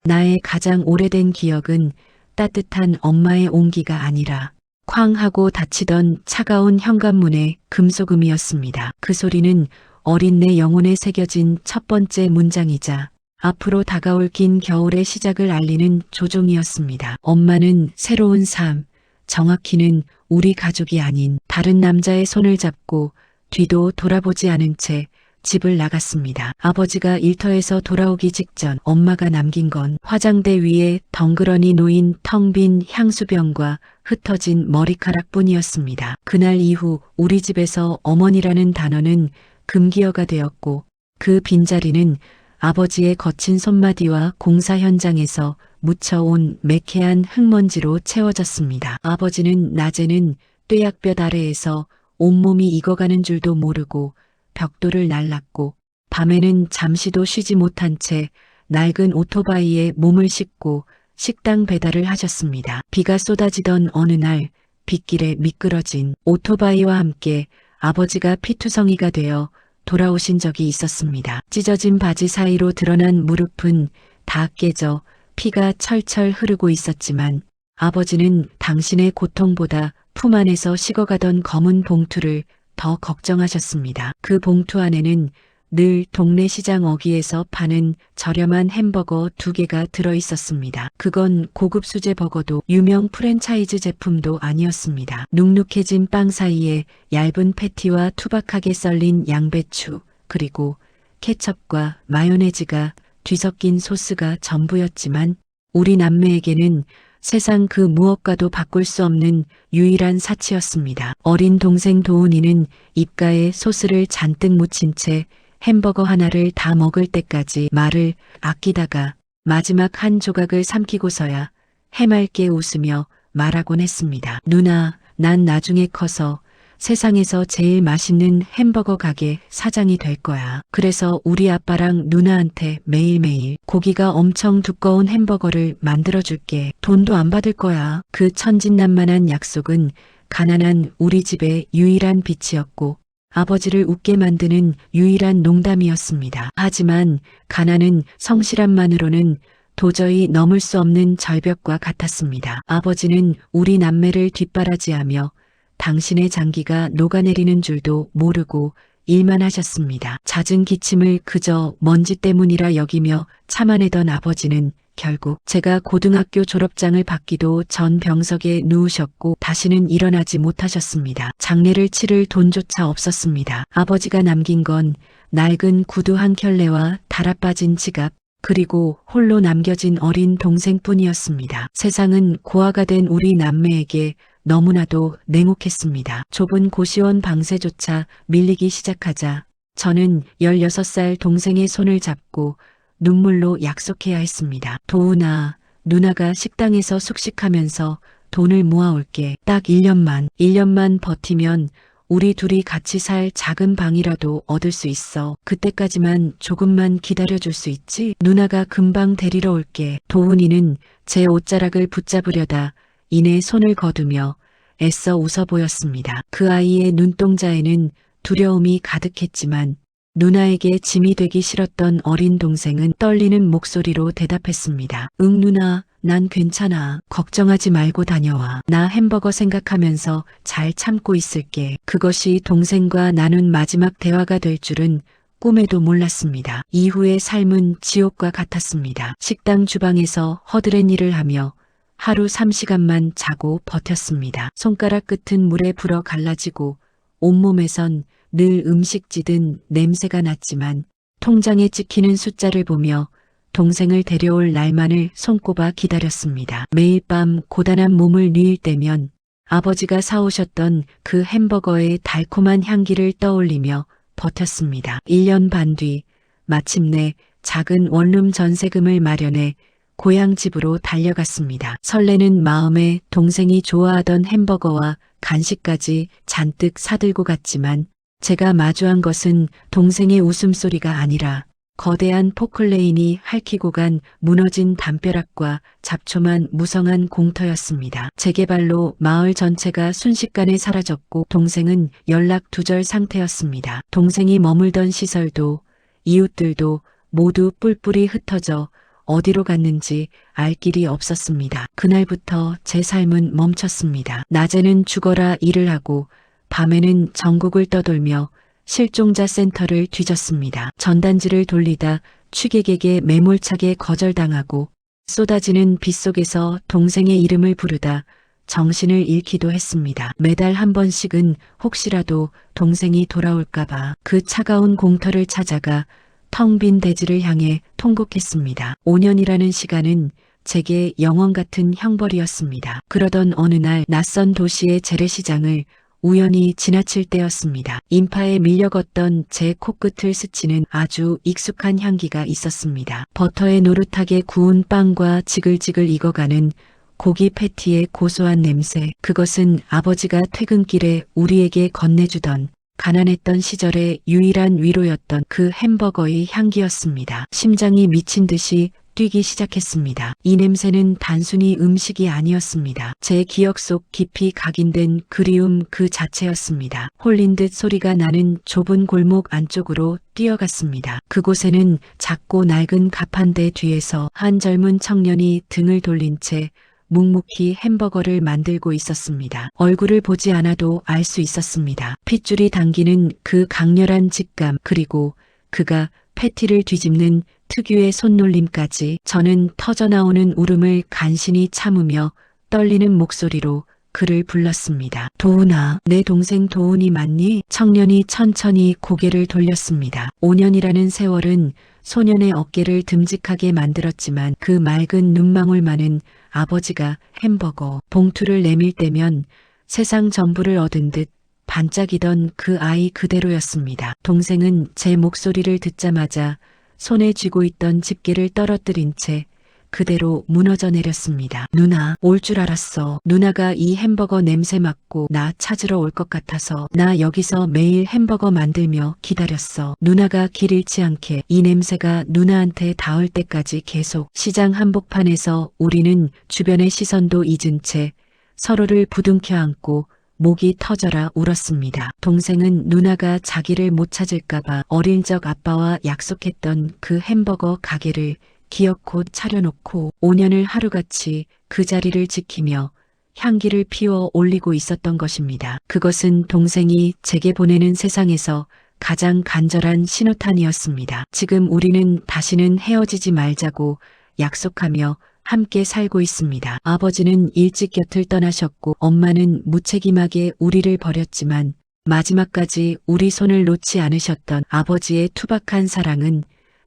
나의 가장 오래된 기억은 따뜻한 엄마의 온기가 아니라 쾅 하고 닫히던 차가운 현관문의 금소금이었습니다. 그 소리는 어린 내 영혼에 새겨진 첫 번째 문장이자 앞으로 다가올 긴 겨울의 시작을 알리는 조종이었습니다. 엄마는 새로운 삶, 정확히는 우리 가족이 아닌 다른 남자의 손을 잡고 뒤도 돌아보지 않은 채 집을 나갔습니다. 아버지가 일터에서 돌아오기 직전 엄마가 남긴 건 화장대 위에 덩그러니 놓인 텅 빈 향수병과 흩어진 머리카락뿐이었습니다. 그날 이후 우리 집에서 어머니라는 단어는 금기어가 되었고 그 빈자리는 아버지의 거친 손마디와 공사 현장에서 묻혀온 매캐한 흙먼지로 채워졌습니다. 아버지는 낮에는 뙤약볕 아래에서 온몸이 익어가는 줄도 모르고 벽돌을 날랐고 밤에는 잠시도 쉬지 못한 채 낡은 오토바이에 몸을 싣고 식당 배달을 하셨습니다. 비가 쏟아지던 어느 날 빗길에 미끄러진 오토바이와 함께 아버지가 피투성이가 되어 돌아오신 적이 있었습니다. 찢어진 바지 사이로 드러난 무릎은 다 깨져 피가 철철 흐르고 있었지만 아버지는 당신의 고통보다 품 안에서 식어가던 검은 봉투를 더 걱정하셨습니다. 그 봉투 안에는 늘 동네 시장 어귀에서 파는 저렴한 햄버거 2개가 들어있었습니다. 그건 고급 수제 버거도 유명 프랜차이즈 제품도 아니었습니다. 눅눅해진 빵 사이에 얇은 패티와 투박하게 썰린 양배추, 그리고 케첩과 마요네즈가 뒤섞인 소스가 전부였지만 우리 남매에게는 세상 그 무엇과도 바꿀 수 없는 유일한 사치였습니다. 어린 동생 도훈이는 입가에 소스를 잔뜩 묻힌 채 햄버거 하나를 다 먹을 때까지 말을 아끼다가 마지막 한 조각을 삼키고서야 해맑게 웃으며 말하곤 했습니다. 누나, 난 나중에 커서 세상에서 제일 맛있는 햄버거 가게 사장이 될 거야. 그래서 우리 아빠랑 누나한테 매일매일 고기가 엄청 두꺼운 햄버거를 만들어줄게. 돈도 안 받을 거야. 그 천진난만한 약속은 가난한 우리 집의 유일한 빛이었고 아버지를 웃게 만드는 유일한 농담이었습니다. 하지만 가난은 성실함만으로는 도저히 넘을 수 없는 절벽과 같았습니다. 아버지는 우리 남매를 뒷바라지하며 당신의 장기가 녹아내리는 줄도 모르고 일만 하셨습니다. 잦은 기침을 그저 먼지 때문이라 여기며 참아내던 아버지는 결국 제가 고등학교 졸업장을 받기도 전 병석에 누우셨고 다시는 일어나지 못하셨습니다. 장례를 치를 돈조차 없었습니다. 아버지가 남긴 건 낡은 구두 한 켤레와 달아빠진 지갑, 그리고 홀로 남겨진 어린 동생뿐이었습니다. 세상은 고아가 된 우리 남매에게 너무나도 냉혹했습니다. 좁은 고시원 방세조차 밀리기 시작하자 저는 16살 동생의 손을 잡고 눈물로 약속해야 했습니다. 도훈아, 누나가 식당에서 숙식하면서 돈을 모아올게. 딱 1년만 버티면 우리 둘이 같이 살 작은 방이라도 얻을 수 있어. 그때까지만 조금만 기다려줄 수 있지? 누나가 금방 데리러 올게. 도훈이는 제 옷자락을 붙잡으려다 이내 손을 거두며 애써 웃어 보였습니다. 그 아이의 눈동자에는 두려움이 가득했지만 누나에게 짐이 되기 싫었던 어린 동생은 떨리는 목소리로 대답했습니다. 응 누나, 난 괜찮아. 걱정하지 말고 다녀와. 나 햄버거 생각하면서 잘 참고 있을게. 그것이 동생과 나눈 마지막 대화가 될 줄은 꿈에도 몰랐습니다. 이후의 삶은 지옥과 같았습니다. 식당 주방에서 허드렛 일을 하며 하루 3시간만 자고 버텼습니다. 손가락 끝은 물에 불어 갈라지고 온몸에선 늘 음식 찌든 냄새가 났지만 통장에 찍히는 숫자를 보며 동생을 데려올 날만을 손꼽아 기다렸습니다. 매일 밤 고단한 몸을 누일 때면 아버지가 사오셨던 그 햄버거의 달콤한 향기를 떠올리며 버텼습니다. 1년 반 뒤 마침내 작은 원룸 전세금을 마련해 고향 집으로 달려갔습니다. 설레는 마음에 동생이 좋아하던 햄버거와 간식까지 잔뜩 사들고 갔지만 제가 마주한 것은 동생의 웃음소리가 아니라 거대한 포클레인이 핥히고 간 무너진 담벼락과 잡초만 무성한 공터였습니다. 재개발로 마을 전체가 순식간에 사라졌고 동생은 연락 두절 상태였습니다. 동생이 머물던 시설도 이웃들도 모두 뿔뿔이 흩어져 어디로 갔는지 알 길이 없었습니다. 그날부터 제 삶은 멈췄습니다. 낮에는 죽어라 일을 하고 밤에는 전국을 떠돌며 실종자 센터를 뒤졌습니다. 전단지를 돌리다 취객에게 매몰차게 거절당하고 쏟아지는 빗속에서 동생의 이름을 부르다 정신을 잃기도 했습니다. 매달 한 번씩은 혹시라도 동생이 돌아올까봐 그 차가운 공터를 찾아가 텅 빈 대지를 향해 통곡했습니다. 5년이라는 시간은 제게 영원 같은 형벌이었습니다. 그러던 어느 날 낯선 도시의 재래시장을 우연히 지나칠 때였습니다. 인파에 밀려 걷던 제 코끝을 스치는 아주 익숙한 향기가 있었습니다. 버터에 노릇하게 구운 빵과 지글지글 익어가는 고기 패티의 고소한 냄새. 그것은 아버지가 퇴근길에 우리에게 건네주던 가난했던 시절의 유일한 위로였던 그 햄버거의 향기였습니다. 심장이 미친 듯이 뛰기 시작했습니다. 이 냄새는 단순히 음식이 아니었습니다. 제 기억 속 깊이 각인된 그리움 그 자체였습니다. 홀린 듯 소리가 나는 좁은 골목 안쪽으로 뛰어갔습니다. 그곳에는 작고 낡은 가판대 뒤에서 한 젊은 청년이 등을 돌린 채 묵묵히 햄버거를 만들고 있었습니다. 얼굴을 보지 않아도 알 수 있었습니다. 핏줄이 당기는 그 강렬한 직감, 그리고 그가 패티를 뒤집는 특유의 손놀림까지. 저는 터져나오는 울음을 간신히 참으며 떨리는 목소리로 그를 불렀습니다. 도훈아, 내 동생 도훈이 맞니? 청년이 천천히 고개를 돌렸습니다. 5년이라는 세월은 소년의 어깨를 듬직하게 만들었지만 그 맑은 눈망울만은 아버지가 햄버거 봉투를 내밀 때면 세상 전부를 얻은 듯 반짝이던 그 아이 그대로였습니다. 동생은 제 목소리를 듣자마자 손에 쥐고 있던 집게를 떨어뜨린 채 그대로 무너져 내렸습니다. 누나, 올 줄 알았어. 누나가 이 햄버거 냄새 맡고 나 찾으러 올 것 같아서 나 여기서 매일 햄버거 만들며 기다렸어. 누나가 길 잃지 않게. 이 냄새가 누나한테 닿을 때까지 계속. 시장 한복판에서 우리는 주변의 시선도 잊은 채 서로를 부둥켜 안고 목이 터져라 울었습니다. 동생은 누나가 자기를 못 찾을까봐 어린 적 아빠와 약속했던 그 햄버거 가게를 기어코 차려놓고 5년을 하루같이 그 자리를 지키며 향기를 피워 올리고 있었던 것입니다. 그것은 동생이 제게 보내는 세상에서 가장 간절한 신호탄이었습니다. 지금 우리는 다시는 헤어지지 말자고 약속하며 함께 살고 있습니다. 아버지는 일찍 곁을 떠나셨고 엄마는 무책임하게 우리를 버렸지만 마지막까지 우리 손을 놓지 않으셨던 아버지의 투박한 사랑은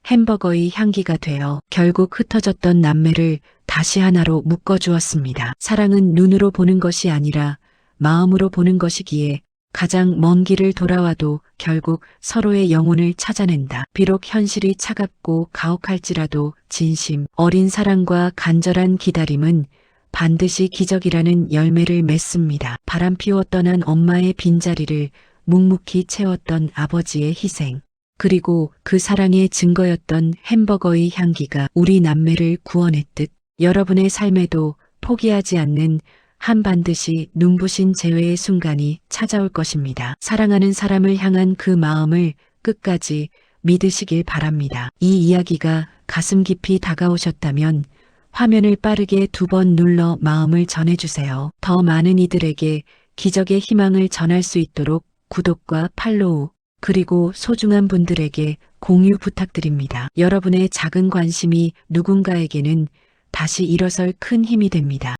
햄버거의 향기가 되어 결국 흩어졌던 남매를 다시 하나로 묶어주었습니다. 사랑은 눈으로 보는 것이 아니라 마음으로 보는 것이기에 가장 먼 길을 돌아와도 결국 서로의 영혼을 찾아낸다. 비록 현실이 차갑고 가혹할지라도 진심, 어린 사랑과 간절한 기다림은 반드시 기적이라는 열매를 맺습니다. 바람 피워 떠난 엄마의 빈자리를 묵묵히 채웠던 아버지의 희생. 그리고 그 사랑의 증거였던 햄버거의 향기가 우리 남매를 구원했듯 여러분의 삶에도 포기하지 않는 한 반드시 눈부신 재회의 순간이 찾아올 것입니다. 사랑하는 사람을 향한 그 마음을 끝까지 믿으시길 바랍니다. 이 이야기가 가슴 깊이 다가오셨다면 화면을 빠르게 2번 눌러 마음을 전해주세요. 더 많은 이들에게 기적의 희망을 전할 수 있도록 구독과 팔로우, 그리고 소중한 분들에게 공유 부탁드립니다. 여러분의 작은 관심이 누군가에게는 다시 일어설 큰 힘이 됩니다.